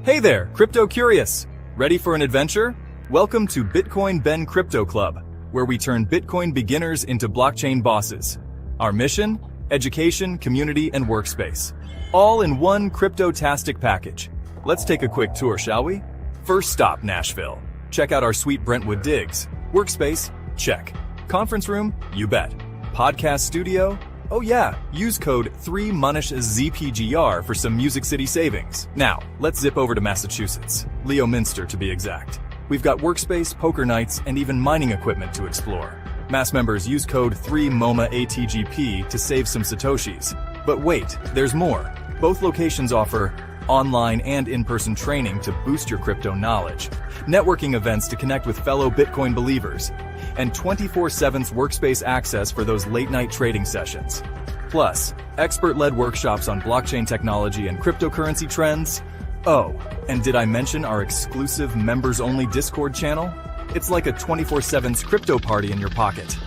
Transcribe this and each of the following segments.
Hey there, crypto curious. Ready for an adventure? Welcome to Bitcoin Ben Crypto Club, where we turn Bitcoin beginners into blockchain bosses. Our mission? Education, community, and workspace. All in one crypto-tastic package. Let's take a quick tour, shall we? First stop, Nashville. Check out our sweet Brentwood digs. Workspace? Check. Conference room? You bet. Podcast studio? Oh yeah, use code 3MUNISHZPGR for some Music City savings. Now, let's zip over to Massachusetts. Leominster to be exact. We've got workspace, poker nights, and even mining equipment to explore. Mass members use code 3MOMAATGP to save some Satoshis. But wait, there's more. Both locations offer online and in-person training to boost your crypto knowledge, networking events to connect with fellow Bitcoin believers, and 24/7 workspace access for those late-night trading sessions. Plus, expert-led workshops on blockchain technology and cryptocurrency trends. Oh, and did I mention our exclusive members-only Discord channel? It's like a 24/7 crypto party in your pocket.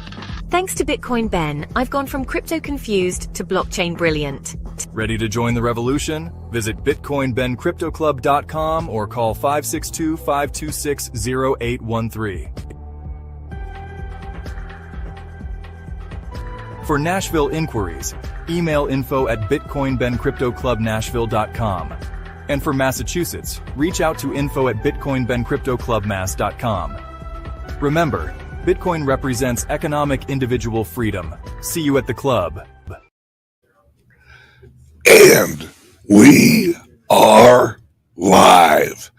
Thanks to Bitcoin Ben, I've gone from crypto confused to blockchain brilliant. Ready to join the revolution? Visit BitcoinBenCryptoClub.com or call 562-526-0813. For Nashville inquiries, email info@BitcoinBenCryptoClubNashville.com. And for Massachusetts, reach out to info@BitcoinBenCryptoClubMass.com. Remember, Bitcoin represents economic individual freedom. See you at the club. And we are live.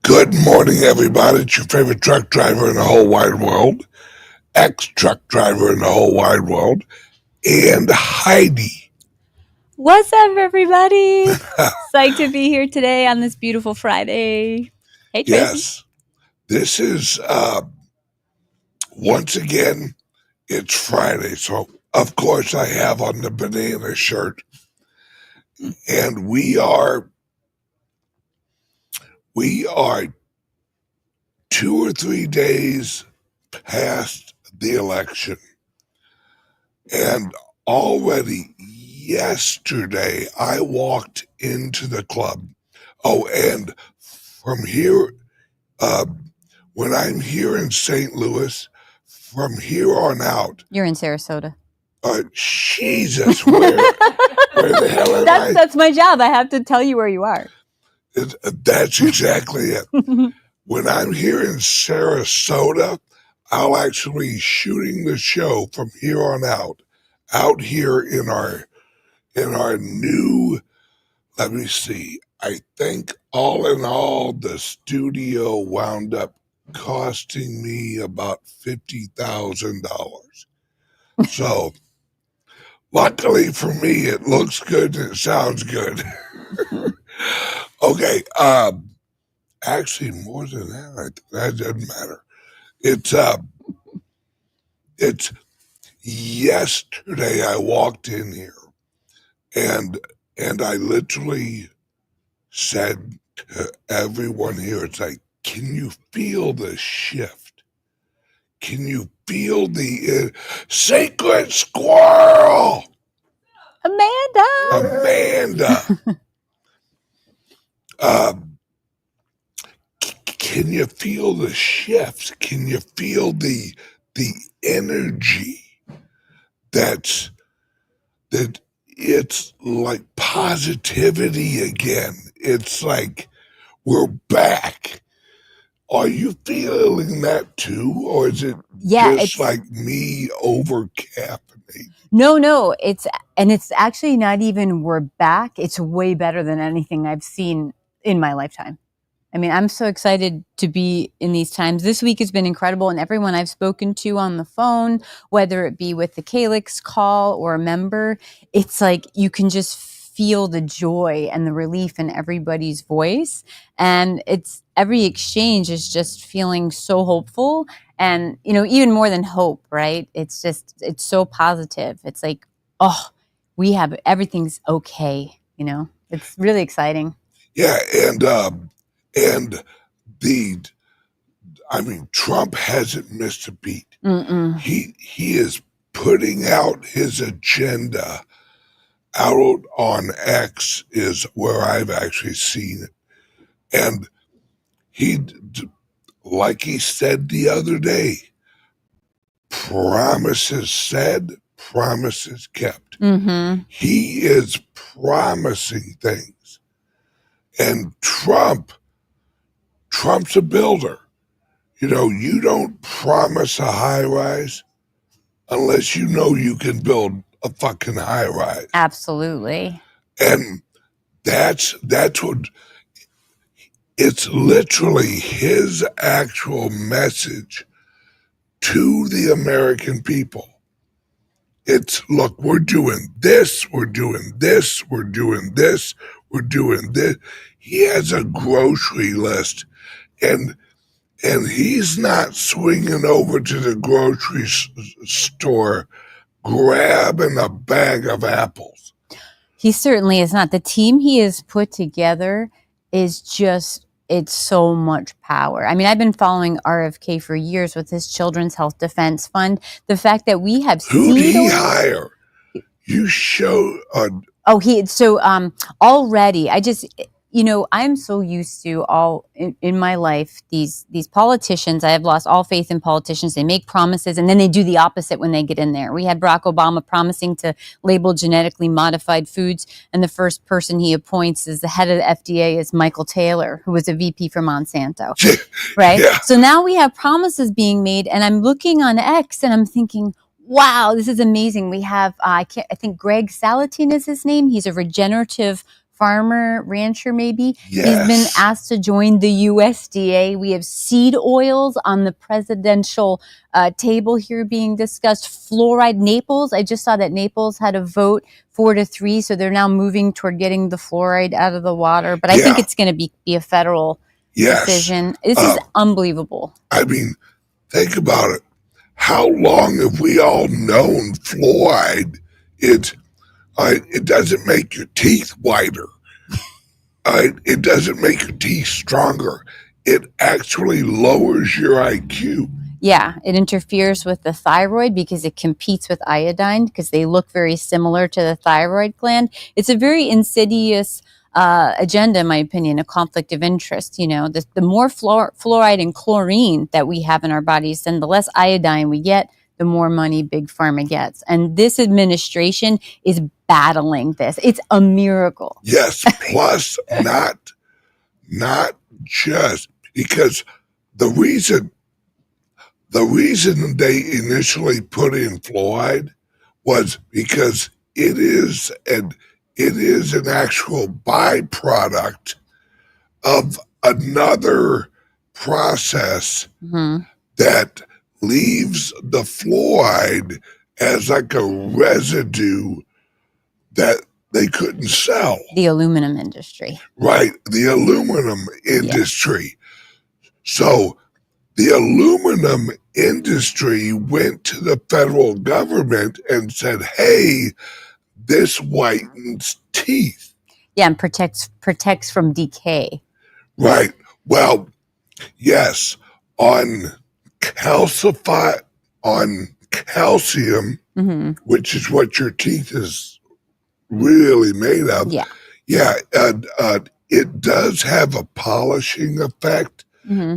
Good morning, everybody. It's your favorite truck driver in the whole wide world, ex-truck driver in the whole wide world, and Heidi. What's up, everybody? Psyched to be here today on this beautiful Friday. Hey, Tracy. Yes, this is, once again, it's Friday. So, of course, I have on the banana shirt. And we are 2 or 3 days past the election. And already yesterday, I walked into the club. Oh, and from here, when I'm here in St. Louis, from here on out. You're in Sarasota. Jesus, where the hell am I? That's my job. I have to tell you where you are. That's exactly it. When I'm here in Sarasota, I'll actually be shooting the show from here on out here in our new, let me see, I think all in all, the studio wound up costing me about $50,000. So, luckily for me, it looks good and it sounds good. Okay, actually more than that, that doesn't matter. It's yesterday I walked in here and I literally said to everyone here, it's like, can you feel the shift? Can you feel the sacred squirrel? Amanda. Can you feel the shift? Can you feel the energy that it's like positivity again? It's like we're back. Are you feeling that too? Or is it just like me over caffeinated? No, it's actually not even we're back. It's way better than anything I've seen in my lifetime. I mean, I'm so excited to be in these times. This week has been incredible, and everyone I've spoken to on the phone, whether it be with the CALIX call or a member, it's like you can just feel the joy and the relief in everybody's voice. And every exchange is just feeling so hopeful. And, even more than hope, right? It's so positive. It's like, oh, everything's okay. It's really exciting. Yeah. And Trump hasn't missed a beat. Mm-mm. He is putting out his agenda out on X is where I've actually seen it. And he, like he said the other day, promises said, promises kept. He is promising things. And Trump's a builder. You know, you don't promise a high rise unless you know you can build a fucking high rise. Absolutely. And that's what it's literally his actual message to the American people. It's, look, we're doing this, we're doing this, we're doing this, we're doing this. He has a grocery list, and he's not swinging over to the grocery store grabbing a bag of apples. He certainly is not. The team he has put together is just, it's so much power. I mean, I've been following RFK for years with his Children's Health Defense Fund. The fact that we have Who'd he hire? You show already, I just, you know, I'm so used to all in my life, these politicians, I have lost all faith in politicians. They make promises and then they do the opposite when they get in there. We had Barack Obama promising to label genetically modified foods, and the first person he appoints as the head of the FDA is Michael Taylor, who was a VP for Monsanto, right? Yeah. So now we have promises being made, and I'm looking on X and I'm thinking, wow, this is amazing. We have, I think Greg Salatin is his name. He's a regenerative farmer, rancher, maybe. Yes. He's been asked to join the USDA. We have seed oils on the presidential table here being discussed. Fluoride, Naples. I just saw that Naples had a vote 4-3, so they're now moving toward getting the fluoride out of the water. But I think it's going to be a federal decision. This is unbelievable. I mean, think about it. How long have we all known fluoride? It doesn't make your teeth whiter. It doesn't make your teeth stronger. It actually lowers your IQ. Yeah, it interferes with the thyroid because it competes with iodine because they look very similar to the thyroid gland. It's a very insidious agenda, in my opinion, a conflict of interest. You know, the more fluoride and chlorine that we have in our bodies, then the less iodine we get, the more money Big Pharma gets. And this administration is battling this. It's a miracle. Yes, plus not just because the reason they initially put in fluoride was because it is an actual byproduct of another process that leaves the fluoride as like a residue that they couldn't sell. The aluminum industry. Right, the aluminum industry. Yeah. So the aluminum industry went to the federal government and said, hey, this whitens teeth. Yeah, and protects from decay. Right. Well, yes, on calcium, which is what your teeth is really made of. Yeah. Yeah, it does have a polishing effect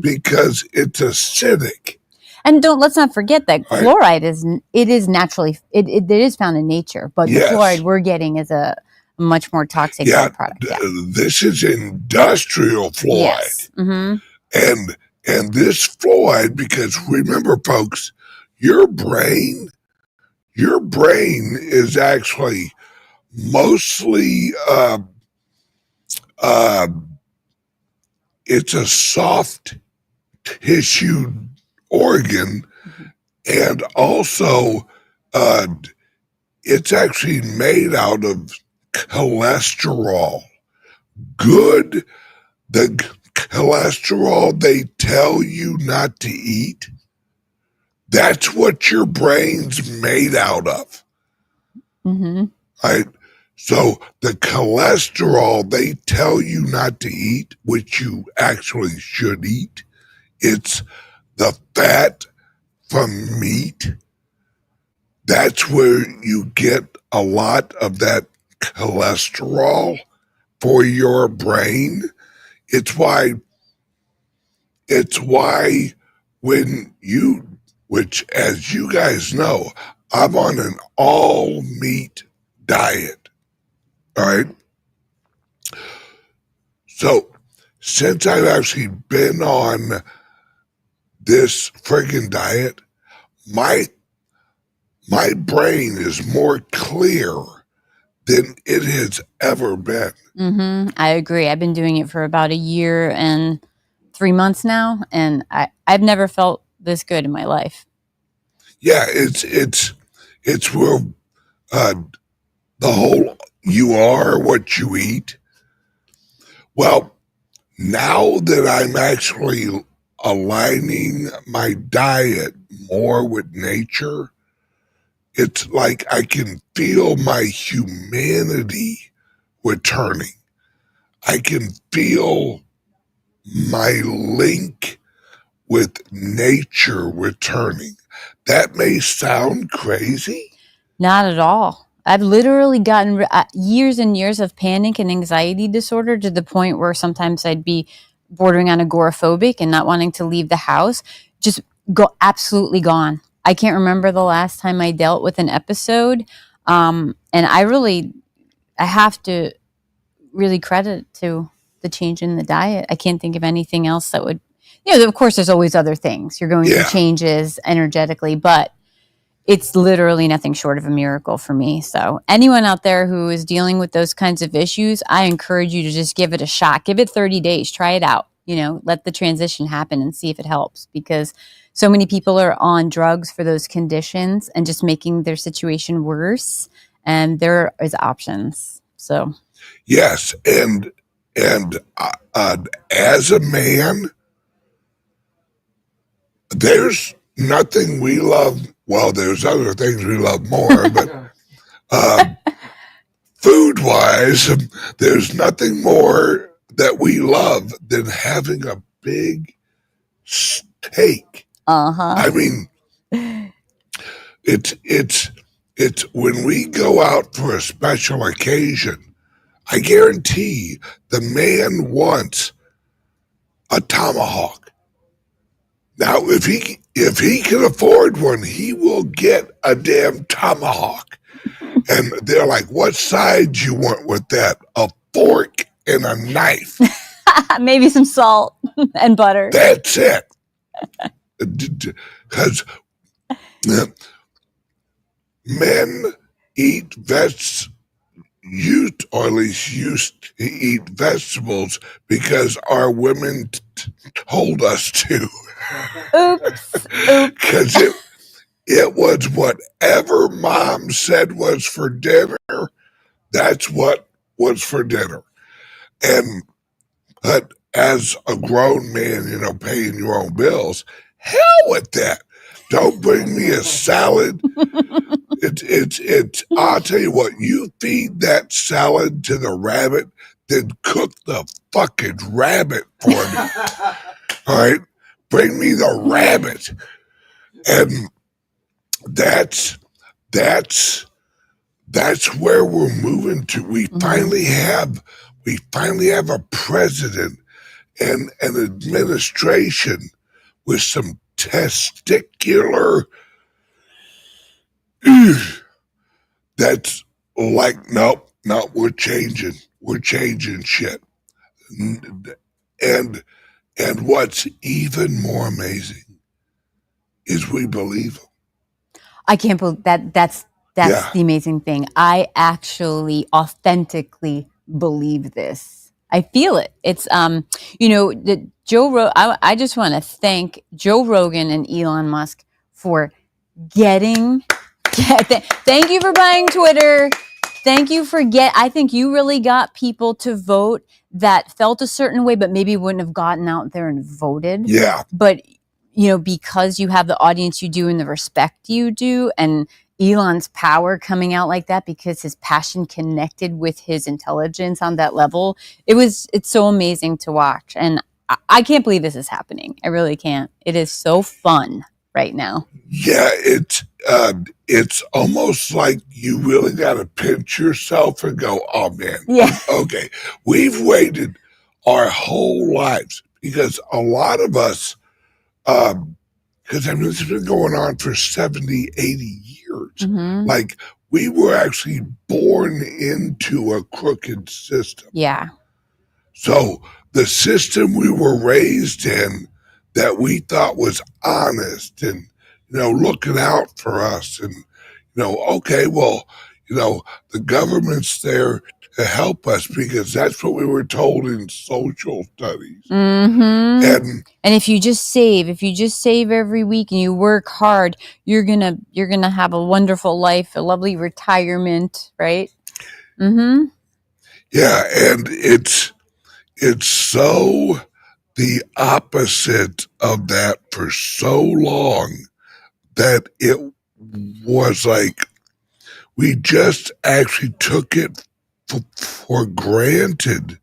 because it's acidic. And let's not forget that fluoride is naturally it is found in nature, but the fluoride we're getting is a much more toxic byproduct. Yeah. This is industrial fluoride. Yes. And this fluoride, because remember, folks, your brain is actually mostly it's a soft tissue organ, and also it's actually made out of cholesterol. The cholesterol they tell you not to eat, that's what your brain's made out of. Right? So the cholesterol they tell you not to eat, which you actually should eat, it's the fat from meat. That's where you get a lot of that cholesterol for your brain. It's why which as you guys know, I'm on an all meat diet. All right. So since I've actually been on this friggin' diet, my brain is more clear than it has ever been. I agree. I've been doing it for about 1 year and 3 months now, and I've never felt this good in my life. Yeah, it's where the whole you are what you eat. Well, now that I'm actually aligning my diet more with nature, it's like I can feel my humanity returning. I can feel my link with nature returning. That may sound crazy. Not at all. I've literally gotten years and years of panic and anxiety disorder to the point where sometimes I'd be bordering on agoraphobic and not wanting to leave the house. Just absolutely gone. I can't remember the last time I dealt with an episode. And I have to really credit to the change in the diet. I can't think of anything else that would, of course there's always other things. You're going through changes energetically, but it's literally nothing short of a miracle for me. So anyone out there who is dealing with those kinds of issues, I encourage you to just give it a shot. Give it 30 days. Try it out. Let the transition happen and see if it helps, because so many people are on drugs for those conditions and just making their situation worse. And there is options. So yes, and as a man, there's nothing we love. Well, there's other things we love more, but food-wise, there's nothing more that we love than having a big steak. I mean, it's when we go out for a special occasion, I guarantee the man wants a tomahawk. Now, if he can afford one, he will get a damn tomahawk. And they're like, what side you want with that? A fork and a knife. Maybe some salt and butter. That's it. Because men eat used to eat vegetables because our women told us to. Oops. Because it was whatever mom said was for dinner, that's what was for dinner. But as a grown man, paying your own bills, hell with that. Don't bring me a salad. I'll tell you what, you feed that salad to the rabbit, then cook the fucking rabbit for me. All right? Bring me the rabbit. And that's where we're moving to. We finally have a president and an administration with some testicular that's like, nope, we're changing shit. And what's even more amazing is we believe them. I can't believe that. That's the amazing thing. I actually authentically believe this. I feel it. It's the I just want to thank Joe Rogan and Elon Musk for thank you for buying Twitter. Thank you for I think you really got people to vote that felt a certain way, but maybe wouldn't have gotten out there and voted. Yeah. But because you have the audience you do and the respect you do, and Elon's power coming out like that because his passion connected with his intelligence on that level, it's so amazing to watch. And I can't believe this is happening. I really can't. It is so fun right now. Yeah, it's almost like you really got to pinch yourself and go, oh man, yeah, okay, we've waited our whole lives, because a lot of us, because I mean, it's been going on for 70, 80 years. Mm-hmm. Like, we were actually born into a crooked system. Yeah. So the system we were raised in that we thought was honest and, looking out for us and, okay, well, the government's there to help us because that's what we were told in social studies. Mm-hmm. And if you just save every week and you work hard, you're gonna have a wonderful life, a lovely retirement, right? Mm-hmm. Yeah, and it's so the opposite of that for so long that it was like we just actually took it for granted.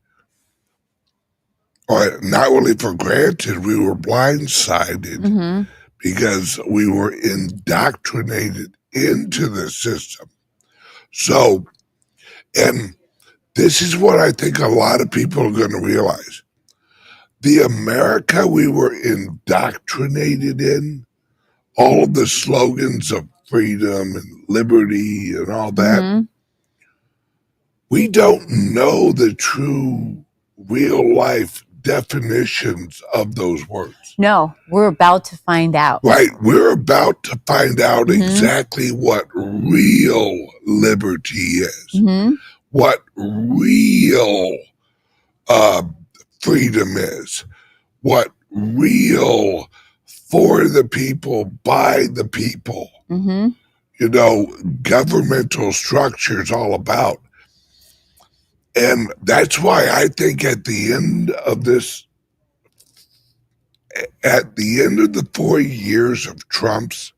Or not really for granted, we were blindsided because we were indoctrinated into the system. So, and this is what I think a lot of people are going to realize. The America we were indoctrinated in, all of the slogans of freedom and liberty and all that, we don't know the true real life definitions of those words. No, we're about to find out. Right. We're about to find out exactly what real liberty is, what real freedom is, what real for the people, by the people, governmental structures all about. And that's why I think at the end of the 4 years of Trump's.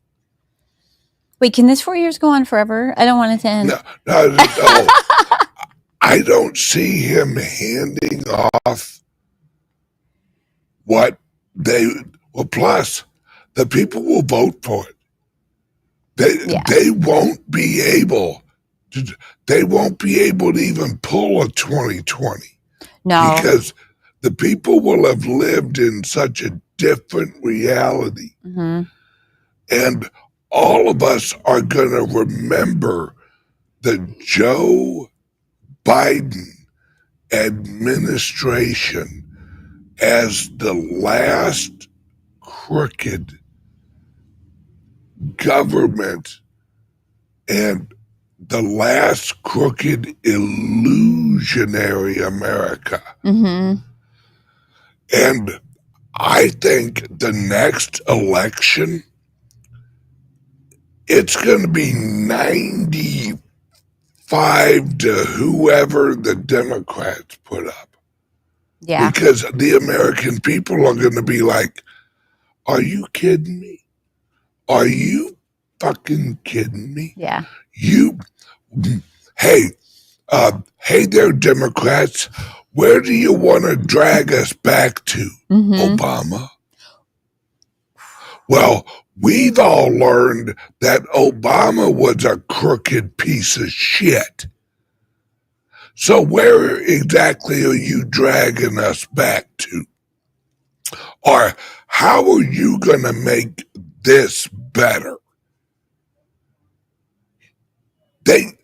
Wait, can this 4 years go on forever? I don't want it to end. No. I don't see him handing off what plus the people will vote for it. They won't be able to even pull a 2020. No. Because the people will have lived in such a different reality. And all of us are going to remember the Joe Biden administration as the last crooked government and the last crooked illusionary America. And I think the next election, it's going to be 95 to whoever the Democrats put up. Yeah. Because the American people are going to be like, are you kidding me? Are you fucking kidding me? Yeah. Hey there, Democrats, where do you want to drag us back to, Obama? Well, we've all learned that Obama was a crooked piece of shit. So where exactly are you dragging us back to? Or how are you going to make this better? They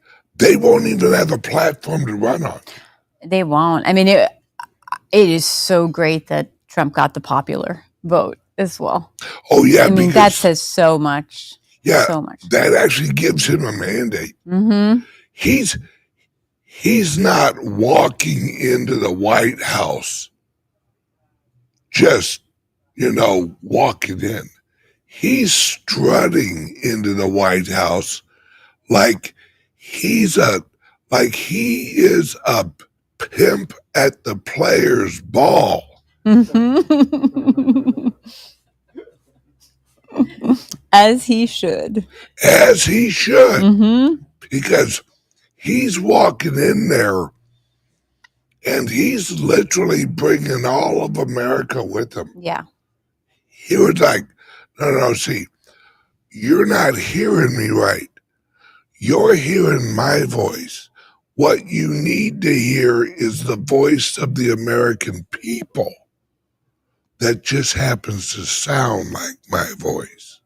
won't even have a platform to run on. They won't. I mean, it is so great that Trump got the popular vote as well. Oh, yeah. I mean, that says so much. Yeah. So much. That actually gives him a mandate. He's not walking into the White House just, walking in. He's strutting into the White House like he is a pimp at the player's ball. As he should. As he should. Because he's walking in there and he's literally bringing all of America with him. Yeah. He was like, no, see, you're not hearing me right. You're hearing my voice. What you need to hear is the voice of the American people that just happens to sound like my voice.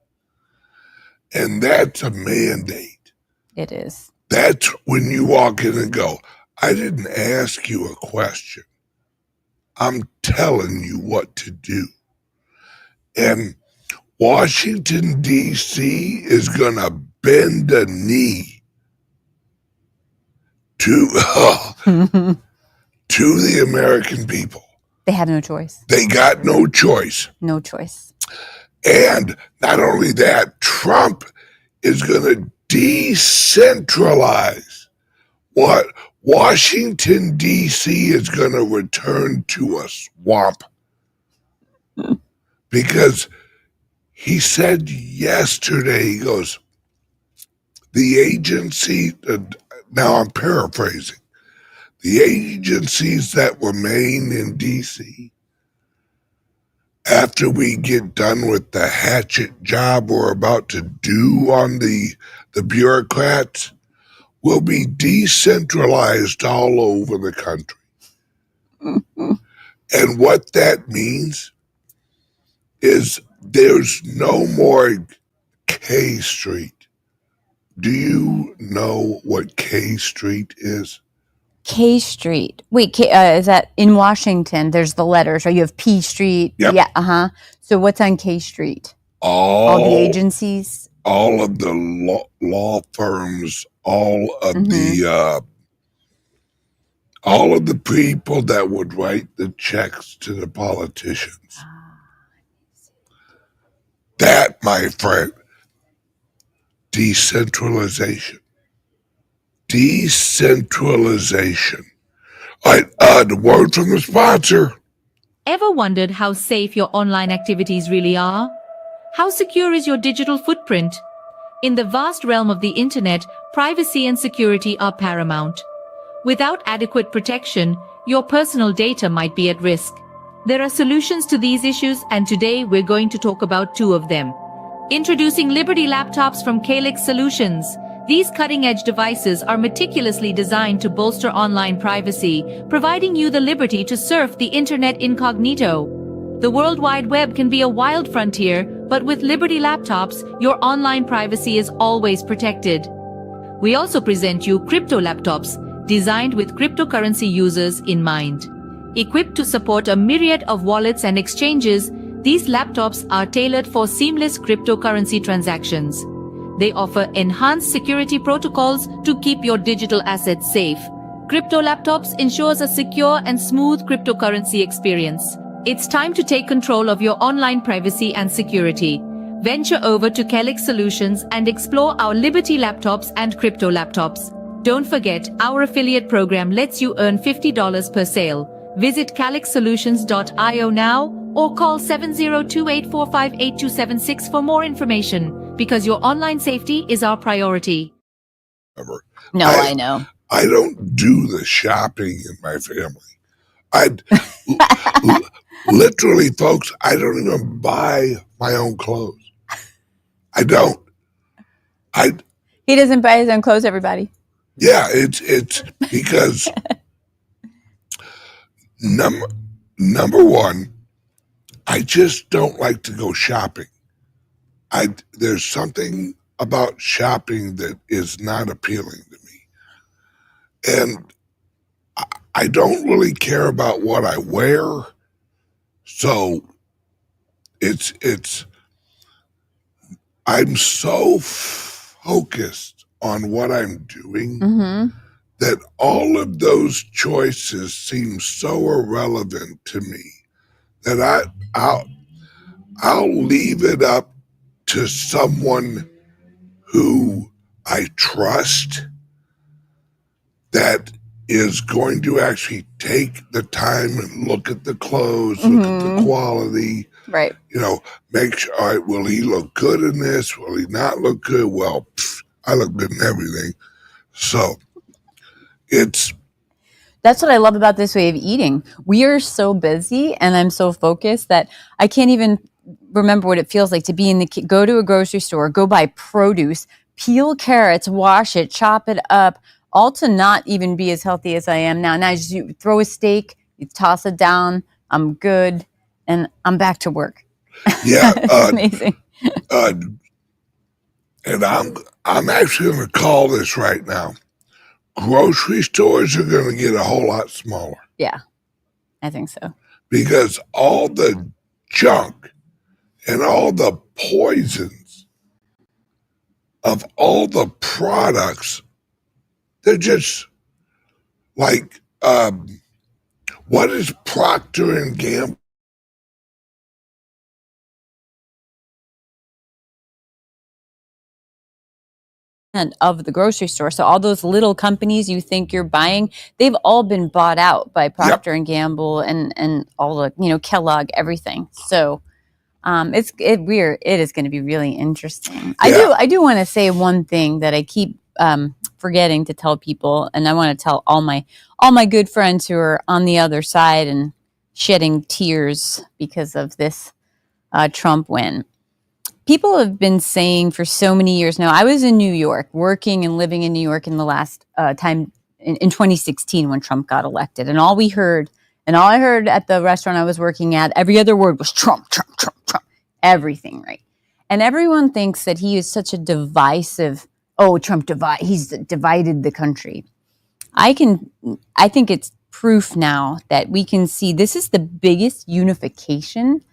And that's a mandate. It is. That's when you walk in and go, I didn't ask you a question. I'm telling you what to do. And Washington, D.C. is going to bend a knee to the American people. They have no choice. They got no choice. No choice. And not only that, Trump is going to decentralize. What Washington, D.C. is going to return to a swamp. Because he said yesterday, he goes, the agency, now I'm paraphrasing, the agencies that remain in D.C., after we get done with the hatchet job we're about to do on the bureaucrats, will be decentralized all over the country. And what that means is there's no more K Street. Do you know what K Street is? K Street. Wait, is that in Washington? There's the letters, or you have P Street? Yep. Yeah, So what's on K Street? All the agencies? All of the law firms, all of the people that would write the checks to the politicians. That, my friend, decentralization. Decentralization. All right, the word from the sponsor. Ever wondered how safe your online activities really are? How secure is your digital footprint? In the vast realm of the internet, privacy and security are paramount. Without adequate protection, your personal data might be at risk. There are solutions to these issues, and today we're going to talk about two of them. Introducing Liberty laptops from CALIX Solutions. These cutting-edge devices are meticulously designed to bolster online privacy, providing you the liberty to surf the internet incognito. The World Wide Web can be a wild frontier, but with Liberty laptops, your online privacy is always protected. We also present you crypto laptops, designed with cryptocurrency users in mind. Equipped to support a myriad of wallets and exchanges, these laptops are tailored for seamless cryptocurrency transactions. They offer enhanced security protocols to keep your digital assets safe. Crypto laptops ensures a secure and smooth cryptocurrency experience. It's time to take control of your online privacy and security. Venture over to CALIX Solutions and explore our Liberty laptops and crypto laptops. Don't forget, our affiliate program lets you earn $50 per sale. Visit calixsolutions.io now or call 702-845-8276 for more information, because your online safety is our priority. No, I know. I don't do the shopping in my family. Literally, folks, I don't even buy my own clothes. I don't. He doesn't buy his own clothes, everybody. Yeah, it's because number one, I just don't like to go shopping. There's something about shopping that is not appealing to me. And I don't really care about what I wear. So I'm so focused on what I'm doing that all of those choices seem so irrelevant to me that I'll leave it up to someone who I trust that is going to actually take the time and look at the clothes, look at the quality, right? Make sure, all right, will he look good in this? Will he not look good? Well, I look good in everything. So that's what I love about this way of eating. We are so busy and I'm so focused that I can't even remember what it feels like to be go to a grocery store, go buy produce, peel carrots, wash it, chop it up, all to not even be as healthy as I am now. Now just you throw a steak, you toss it down, I'm good, and I'm back to work. Yeah, It's amazing. And I'm actually going to call this right now. Grocery stores are going to get a whole lot smaller. Yeah, I think so. Because all the junk and all the poisons of all the products, they're just like, what is Procter and Gamble? Of the grocery store. So all those little companies you think you're buying, they've all been bought out by Procter and Gamble and all the, Kellogg, everything. So it is going to be really interesting. Yeah. I do want to say one thing that I keep forgetting to tell people, and I want to tell all my good friends who are on the other side and shedding tears because of this Trump win. People have been saying for so many years now. I was in New York, working and living in New York in the last time in 2016 when Trump got elected, and all I heard at the restaurant I was working at, every other word was Trump, Trump, Trump, Trump, everything, right? And everyone thinks that he is such a divisive. Oh, Trump he's divided the country. I think it's proof now that we can see this is the biggest unification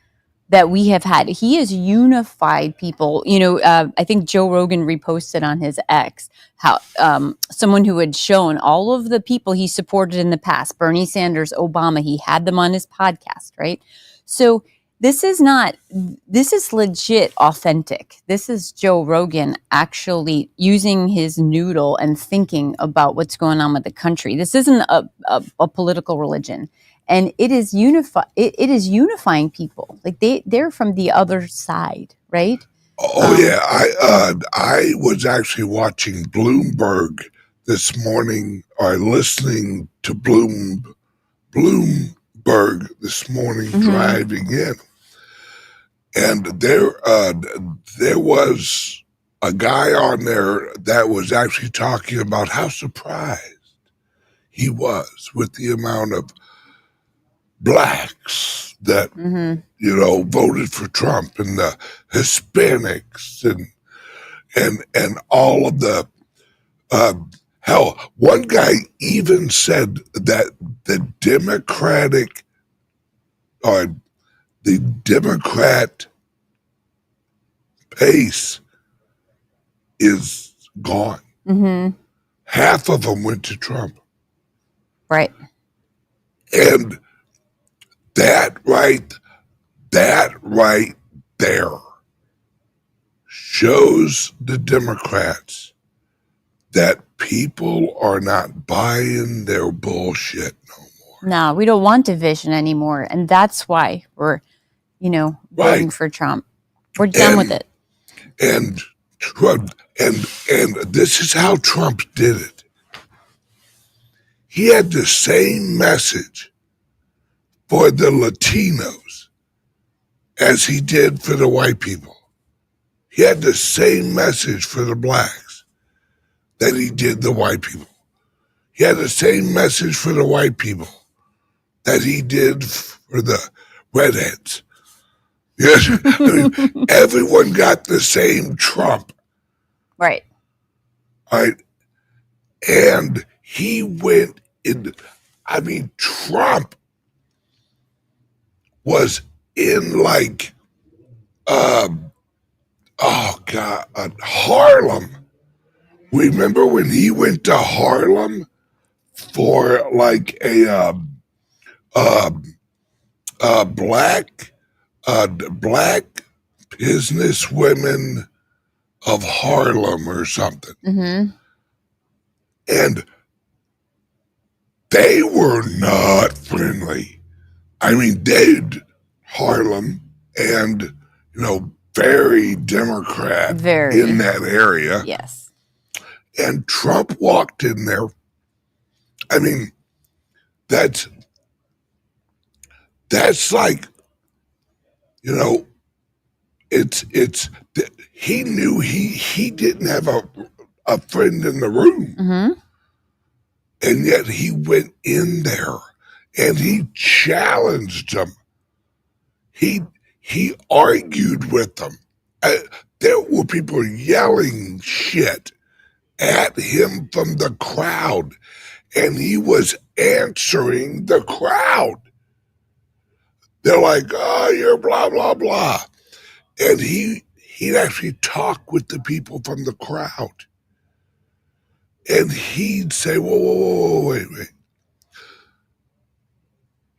that we have had. He has unified people. I think Joe Rogan reposted on his X how someone who had shown all of the people he supported in the past, Bernie Sanders, Obama, he had them on his podcast, right? So this is legit authentic. This is Joe Rogan actually using his noodle and thinking about what's going on with the country. This isn't a political religion. And it is unifying people. Like they're from the other side, right? Oh yeah, I was actually watching Bloomberg this morning, or listening to Bloomberg this morning, driving in, and there was a guy on there that was actually talking about how surprised he was with the amount of blacks that voted for Trump, and the Hispanics, and all of the hell. One guy even said that the Democrat base is gone. Half of them went to Trump, right? And that right there shows the Democrats that people are not buying their bullshit no more. No, we don't want division anymore, and that's why we're, voting for Trump. We're done with it. And this is how Trump did it. He had the same message for the Latinos as he did for the white people. He had the same message for the blacks that he did the white people. He had the same message for the white people that he did for the redheads. Yes, everyone got the same Trump. Right. Right. And he went in, Trump was in Harlem. Remember when he went to Harlem for a black businesswomen of Harlem or something. And they were not friendly. Harlem, and very Democrat in that area. Yes. And Trump walked in there. That's like, it's he knew he didn't have a friend in the room. And yet he went in there and he challenged them. He argued with them. There were people yelling shit at him from the crowd, and he was answering the crowd. They're like, oh, you're blah, blah, blah. And he'd actually talk with the people from the crowd. And he'd say, whoa, wait.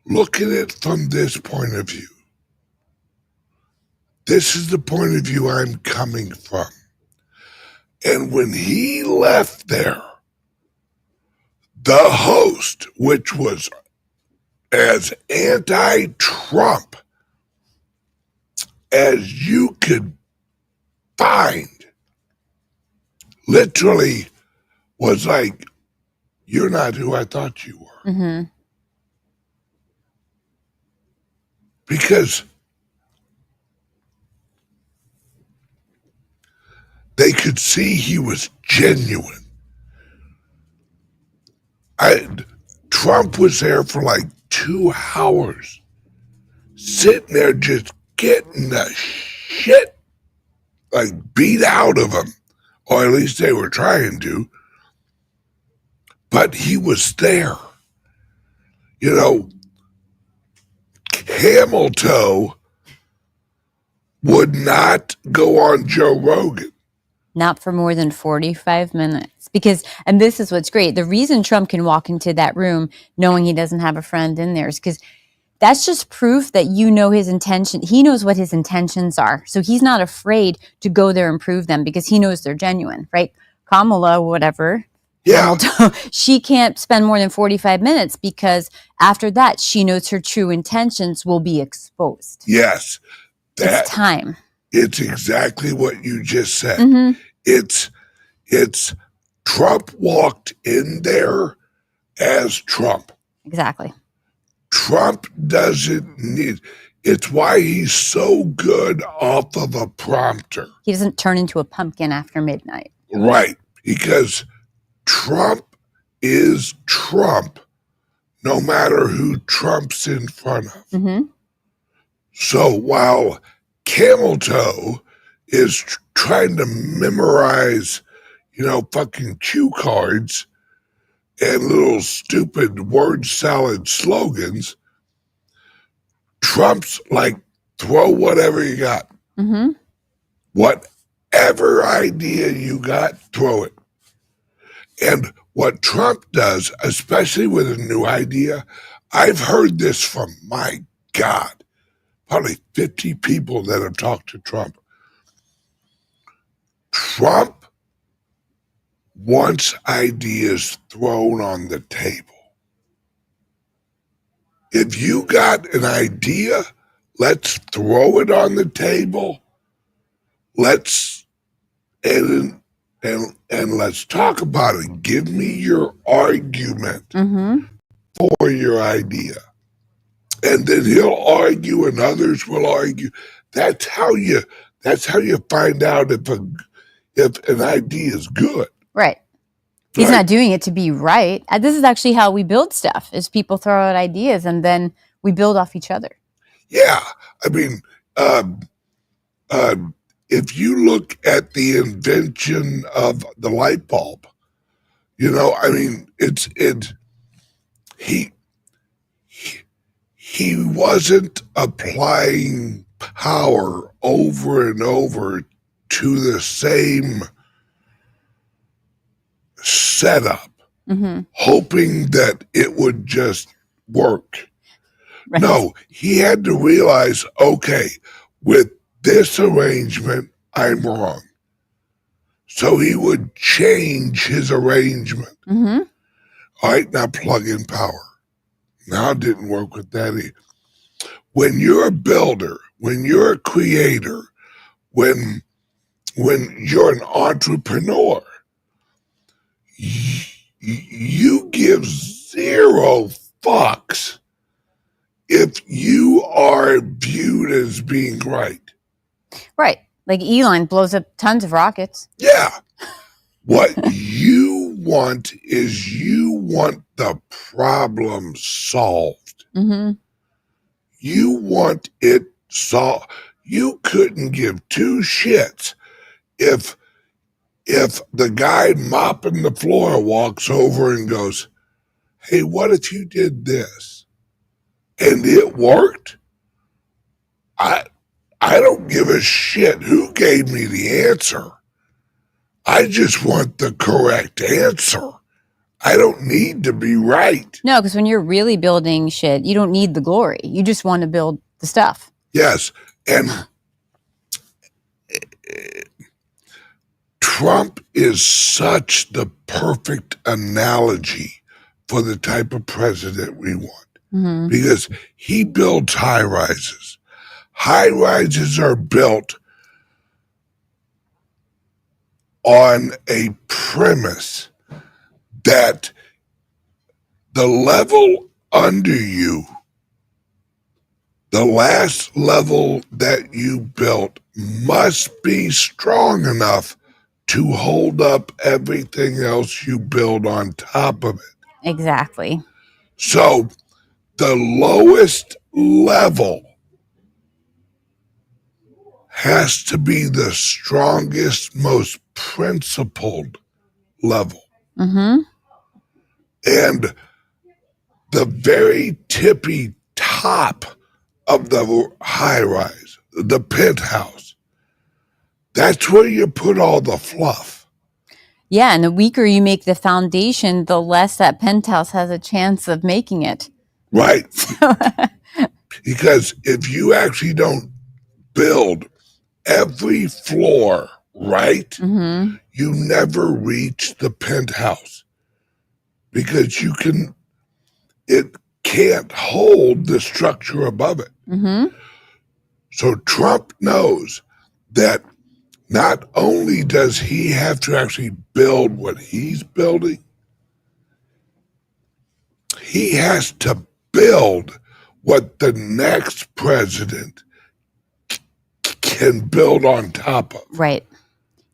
Look at it from this point of view. This is the point of view I'm coming from. And when he left there, the host, which was as anti-Trump as you could find, literally was like, you're not who I thought you were. Mm-hmm. Because they could see he was genuine. Trump was there for like 2 hours, sitting there just getting the shit like beat out of him, or at least they were trying to. But he was there. You know, Hamilton would not go on Joe Rogan. Not for more than 45 minutes. Because, and this is what's great, the reason Trump can walk into that room knowing he doesn't have a friend in there is because that's just proof that you know his intention. He knows what his intentions are. So he's not afraid to go there and prove them because he knows they're genuine, right? Kamala, whatever. Yeah. She can't spend more than 45 minutes because after that, she knows her true intentions will be exposed. Yes. It's time. It's exactly what you just said. Mm-hmm. It's Trump walked in there as Trump. Exactly. Trump doesn't need, it's why he's so good off of a prompter. He doesn't turn into a pumpkin after midnight. Right. Because Trump is Trump no matter who Trump's in front of. Mm-hmm. So while Camel Toe is trying to memorize, fucking cue cards and little stupid word salad slogans, Trump's like, throw whatever you got. Mm-hmm. Whatever idea you got, throw it. And what Trump does, especially with a new idea, I've heard this from, my God, probably 50 people that have talked to Trump. Trump wants ideas thrown on the table. If you got an idea, let's throw it on the table. Let's and let's talk about it. Give me your argument for your idea. And then he'll argue and others will argue. That's how you find out if an idea is good. Right. He's not doing it to be right. This is actually how we build stuff, is people throw out ideas and then we build off each other. Yeah. I mean, if you look at the invention of the light bulb, he wasn't applying power over and over to the same setup, hoping that it would just work. Right. No, he had to realize, okay, with this arrangement, I'm wrong. So he would change his arrangement. All right, now plug in power. Now it didn't work with that either. When you're a builder, when you're a creator, when you're an entrepreneur, you give zero fucks if you are viewed as being right. Right. Like Elon blows up tons of rockets. Yeah. What you want is you want the problem solved. Mm-hmm. You want it solved. You couldn't give two shits if the guy mopping the floor walks over and goes, hey, what if you did this? And it worked? I don't give a shit who gave me the answer. I just want the correct answer. I don't need to be right. No, because when you're really building shit, you don't need the glory. You just want to build the stuff. Yes. And Trump is such the perfect analogy for the type of president we want. Mm-hmm. Because he builds high rises. High rises are built on a premise that the level under you, the last level that you built, must be strong enough to hold up everything else you build on top of it. Exactly. So the lowest level has to be the strongest, most principled level. Mm-hmm. And the very tippy top of the high rise, the penthouse, that's where you put all the fluff. Yeah, and the weaker you make the foundation, the less that penthouse has a chance of making it. Right. Because if you actually don't build every floor right, Mm-hmm. you never reach the penthouse. Because it can't hold the structure above it. Mm-hmm. So Trump knows that not only does he have to actually build what he's building, he has to build what the next president can build on top of. Right.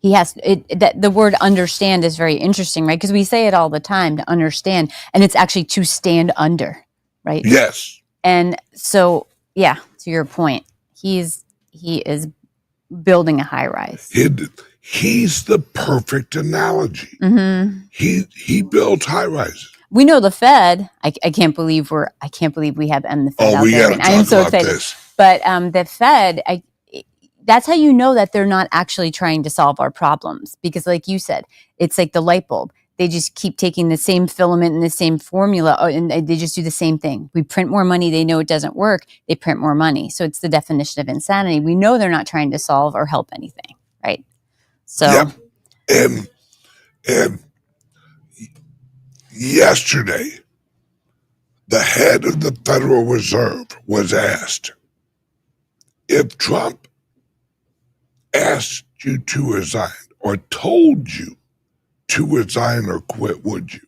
He has that the word understand is very interesting, right? Because we say it all the time, to understand, and it's actually to stand under, right? Yes. And so, yeah, to your point, he is building a high rise. He's the perfect analogy. Mm-hmm. He builds high rises. We know the Fed. I can't believe we have the Fed out We there. gotta I am talk so about excited. this. But the Fed, that's how you know that they're not actually trying to solve our problems. Because like you said, it's like the light bulb. They just keep taking the same filament and the same formula, and they just do the same thing. We print more money. They know it doesn't work. They print more money. So it's the definition of insanity. We know they're not trying to solve or help anything, right? So, yep. And yesterday, the head of the Federal Reserve was asked, if Trump asked you to resign or told you to resign or quit, would you?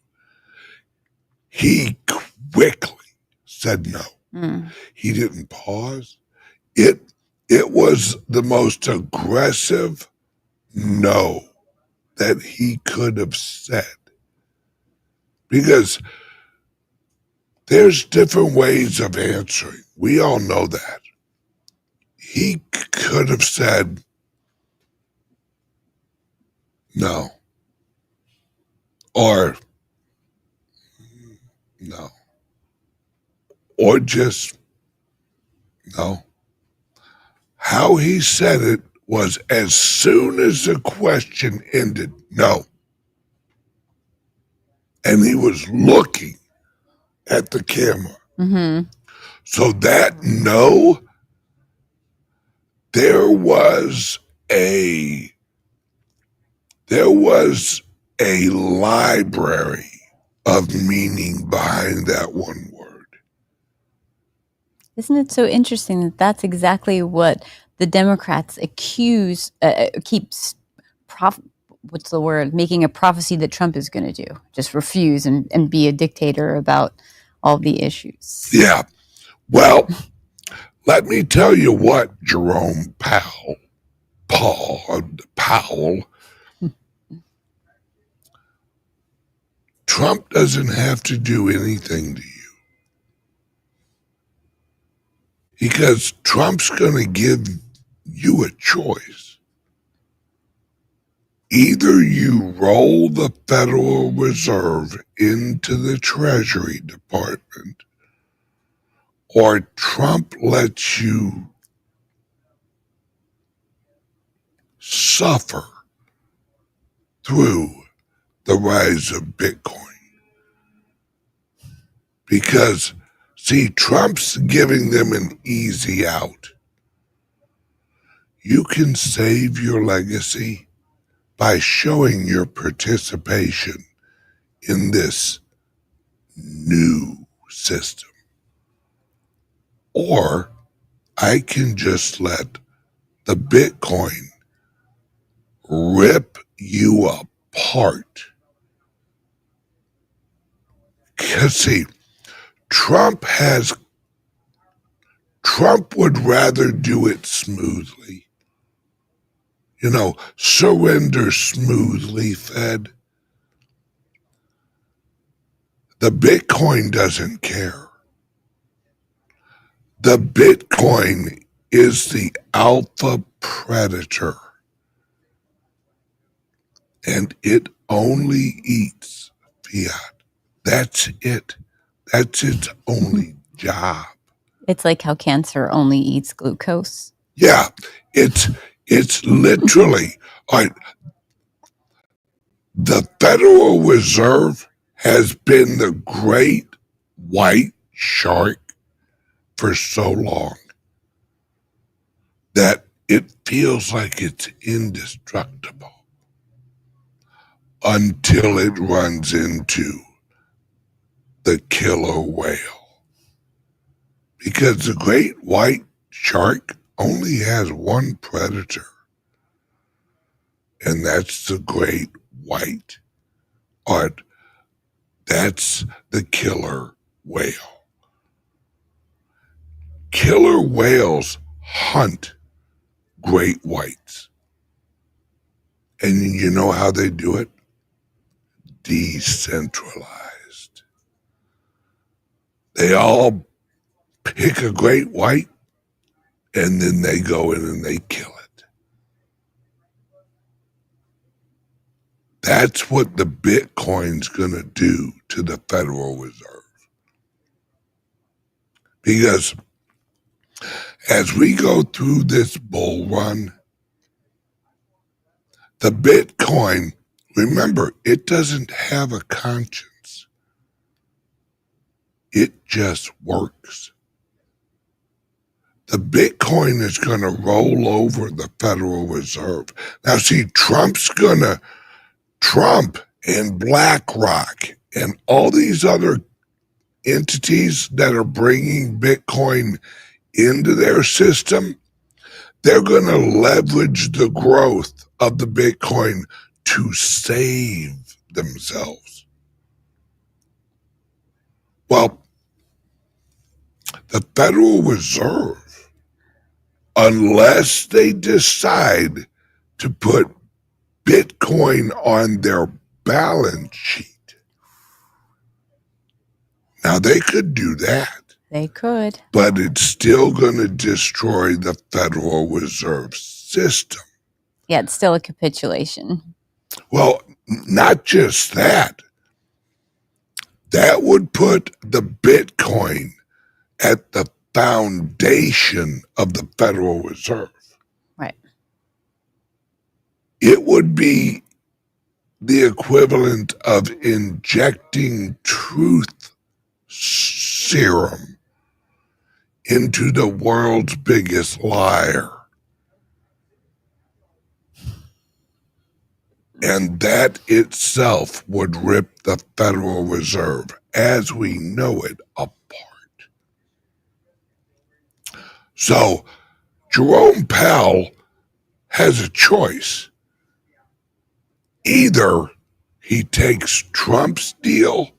He quickly said no. He didn't pause. It was the most aggressive no that he could have said. Because there's different ways of answering. We all know that. He could have said no. Or no. Or just no. How he said it was as soon as the question ended, no. And he was looking at the camera. mm-hmm. So that no, there was a library of meaning behind that one word. Isn't it so interesting that that's exactly what the Democrats making a prophecy that Trump is going to do, just refuse and be a dictator about all the issues. Yeah. Well, let me tell you what, Jerome Powell, Trump doesn't have to do anything to you, because Trump's going to give you a choice. Either you roll the Federal Reserve into the Treasury Department, or Trump lets you suffer through the rise of Bitcoin. Because, see, Trump's giving them an easy out. You can save your legacy by showing your participation in this new system. Or I can just let the Bitcoin rip you apart. Because, see, Trump would rather do it smoothly. You know, surrender smoothly, Fed. The Bitcoin doesn't care. The Bitcoin is the alpha predator, and it only eats fiat. That's it. That's its only job. It's like how cancer only eats glucose. Yeah, it's literally, all right, the Federal Reserve has been the great white shark for so long that it feels like it's indestructible until it runs into the killer whale. Because the great white shark only has one predator, and that's the great white, or that's the killer whale. Killer whales hunt great whites. And you know how they do it? Decentralized. They all pick a great white, and then they go in and they kill it. That's what the Bitcoin's going to do to the Federal Reserve. Because as we go through this bull run, the Bitcoin, remember, it doesn't have a conscience. It just works. The Bitcoin is going to roll over the Federal Reserve. Now, see, Trump and BlackRock and all these other entities that are bringing Bitcoin into their system, they're going to leverage the growth of the Bitcoin to save themselves. Well, the Federal Reserve, unless they decide to put Bitcoin on their balance sheet, now they could do that. They could. But it's still going to destroy the Federal Reserve System. Yeah, it's still a capitulation. Well, not just that. That would put the Bitcoin at the foundation of the Federal Reserve. Right. It would be the equivalent of injecting truth serum into the world's biggest liar. And that itself would rip the Federal Reserve as we know it apart. So Jerome Powell has a choice. Either he takes Trump's deal,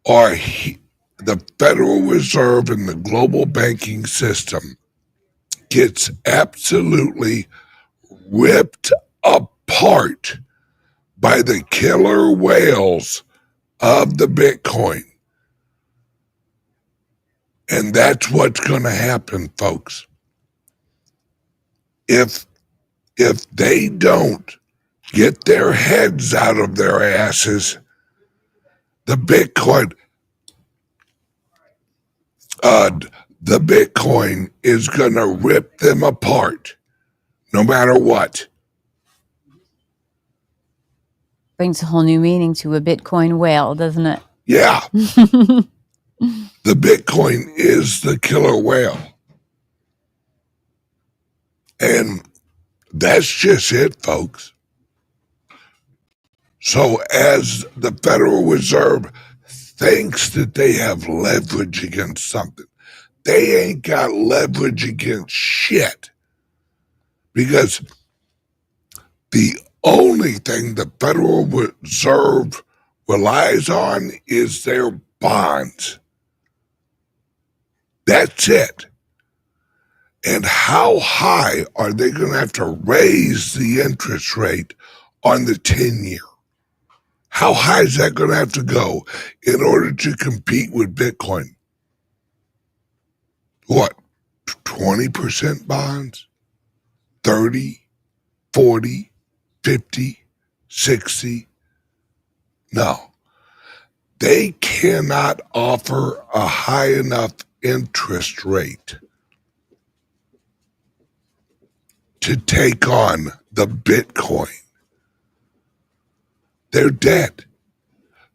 or the Federal Reserve and the global banking system gets absolutely ripped apart by the killer whales of the Bitcoin. And that's what's going to happen, folks. If they don't get their heads out of their asses, the Bitcoin is going to rip them apart, no matter what. Brings a whole new meaning to a Bitcoin whale, doesn't it? Yeah. The Bitcoin is the killer whale. And that's just it, folks. So as the Federal Reserve thinks that they have leverage against something, they ain't got leverage against shit. Because the only thing the Federal Reserve relies on is their bonds. That's it. And how high are they going to have to raise the interest rate on the 10-year? How high is that going to have to go in order to compete with Bitcoin? What, 20% bonds? 30, 40, 50, 60? No. They cannot offer a high enough interest rate to take on the Bitcoin. They're dead.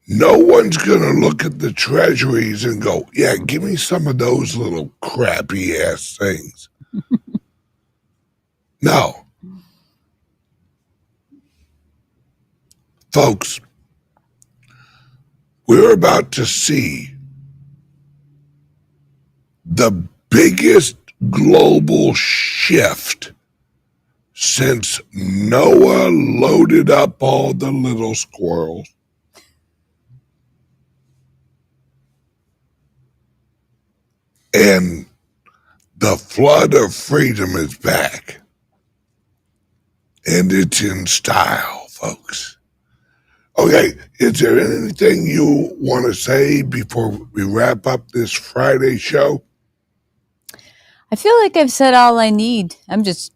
No one's going to look at the treasuries and go, yeah, give me some of those little crappy ass things. No. Folks, we're about to see the biggest global shift since Noah loaded up all the little squirrels. And the flood of freedom is back. And it's in style, folks. Okay, is there anything you want to say before we wrap up this Friday show? I feel like I've said all I need. I'm just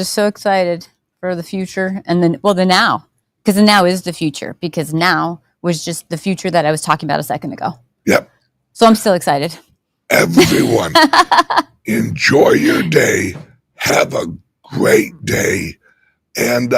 so excited for the future and then, well, the now, because the now is the future, because now was just the future that I was talking about a second ago. Yep. So I'm still excited. Everyone, enjoy your day. Have a great day. And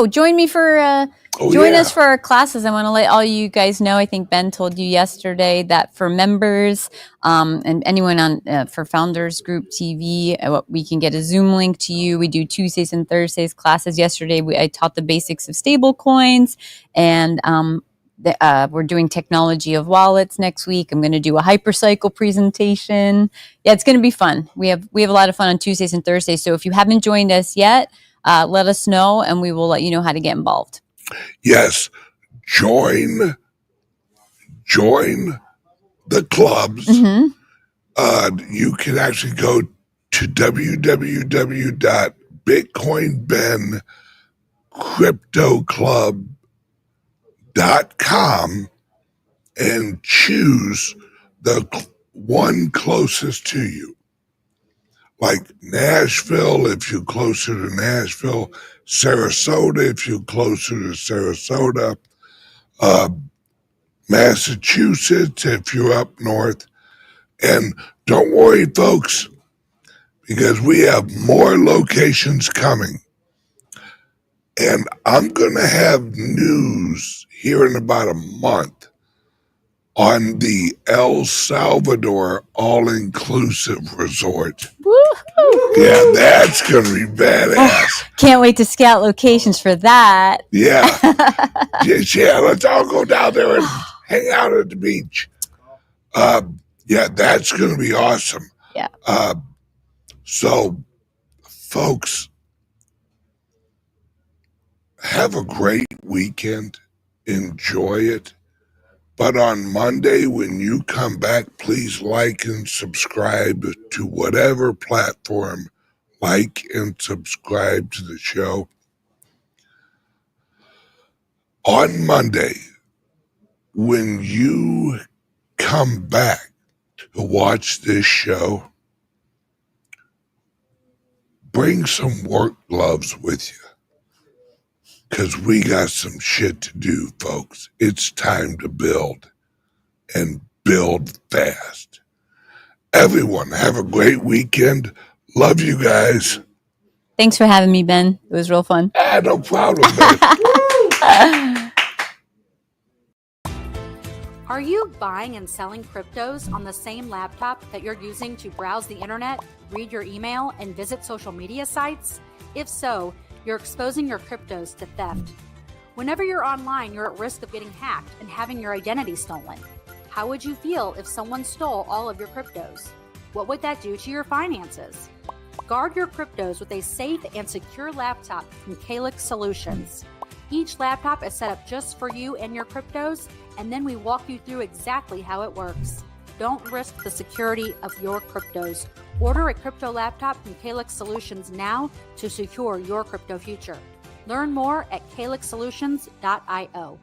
join me for join us for our classes. I want to let all you guys know. I think Ben told you yesterday that for members and anyone on for Founders Group TV, we can get a Zoom link to you. We do Tuesdays and Thursdays classes. Yesterday, I taught the basics of stable coins, and we're doing technology of wallets next week. I'm going to do a hypercycle presentation. Yeah, it's going to be fun. We have a lot of fun on Tuesdays and Thursdays. So if you haven't joined us yet, let us know, and we will let you know how to get involved. Yes, join the clubs. Mm-hmm. You can actually go to www.BitcoinBenCryptoClub.com and choose the one closest to you. Like Nashville, if you're closer to Nashville, Sarasota, if you're closer to Sarasota, Massachusetts, if you're up north. And don't worry, folks, because we have more locations coming. And I'm going to have news here in about a month on the El Salvador all-inclusive resort. Woo-hoo. Yeah, that's going to be badass. Can't wait to scout locations for that. Yeah. Yeah, let's all go down there and hang out at the beach. Yeah, that's going to be awesome. Yeah. So, folks, have a great weekend. Enjoy it. But on Monday, when you come back, please like and subscribe to whatever platform. Like and subscribe to the show. On Monday, when you come back to watch this show, bring some work gloves with you, because we got some shit to do, folks. It's time to build, and build fast. Everyone, have a great weekend. Love you guys. Thanks for having me, Ben. It was real fun. No problem, man. Are you buying and selling cryptos on the same laptop that you're using to browse the internet, read your email, and visit social media sites? If so, you're exposing your cryptos to theft. Whenever you're online, you're at risk of getting hacked and having your identity stolen. How would you feel if someone stole all of your cryptos? What would that do to your finances? Guard your cryptos with a safe and secure laptop from CALIX Solutions. Each laptop is set up just for you and your cryptos, and then we walk you through exactly how it works. Don't risk the security of your cryptos. Order a crypto laptop from CALIX Solutions now to secure your crypto future. Learn more at calixsolutions.io.